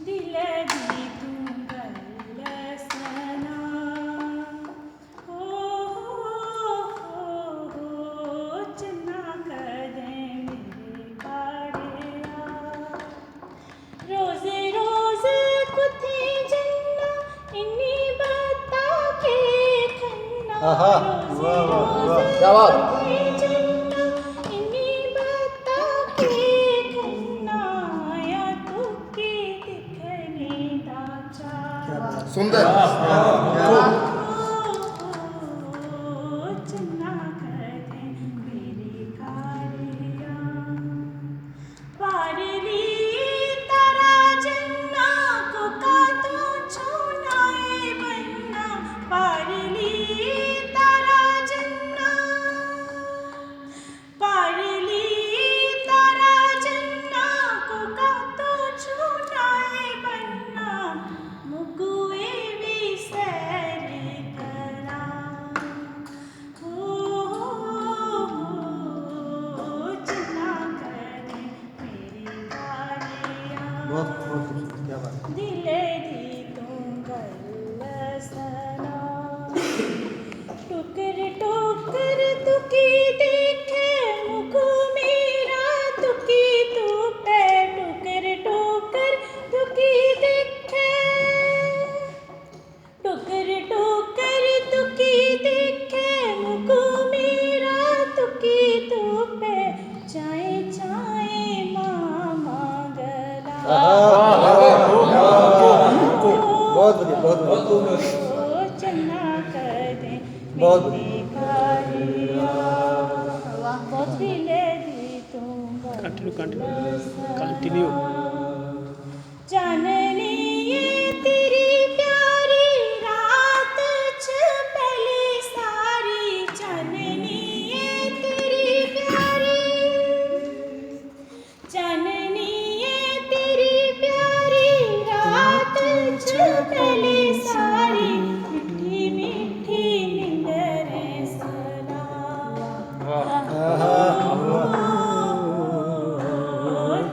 दिल दी तू गल सना चन्ना कदे मेरे काड़िया रोज़े रोज़े कुथे जन्ना इन्नी बता के खन्ना रोज़े रोज़े कुथे जन्ना इन्नी बता के खन्ना या तुकी दिखने दा चा सुंदर चन्ना कदे मेरे काड़िया पारली तारा जन्ना को का तू छुनाए बन्ना पारली तारा जन्ना पारली तारा जन्ना को का तू छुनाए बन्ना मुकुए भी सैर करा चन्ना कदे मेरी काड़िया बहुत खूबसूरत क्या बात दिले दी तू गल सना टुकर टुकर तुकी देखे मुख मेरा तुकी तू पे टुकर टुकर तुकी देखे टुकर टुकर तुकी देखे मुख मेरा तुकी तू पे चाहे चाहे मामा गला बहुत बढ़िया बहुत चन्ना कदे बहुत मेरी काड़िया बहुत दिले दी तू कंटिन्यू जाननी ये तेरी प्यारी रात पहली सारी जाननी ये तेरी प्यारी जाननी ये तेरी प्यारी रात पहली सारी मीठी मीठी निंदरे सना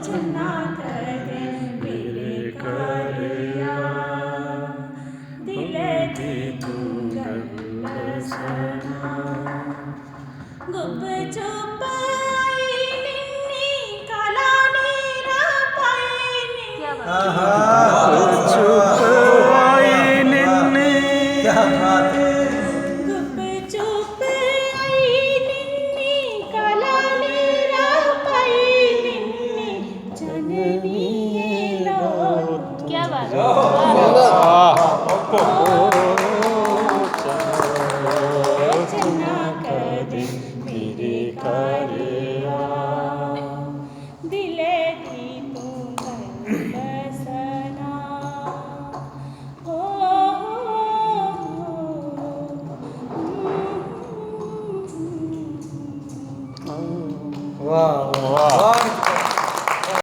चन्ना कदे मेरे काड़िया दिल दी तू गल सना गुप चुप आई निन्नी काला नीरा पाई चुप आई निन्ने क्या बात है गुप चुप आई निन्नी काला नीरा पाई निन्नी जननी ये लौट क्या बात चन्ना कदे मेरे काड़िया दिले दी तू गल सना वाह वाह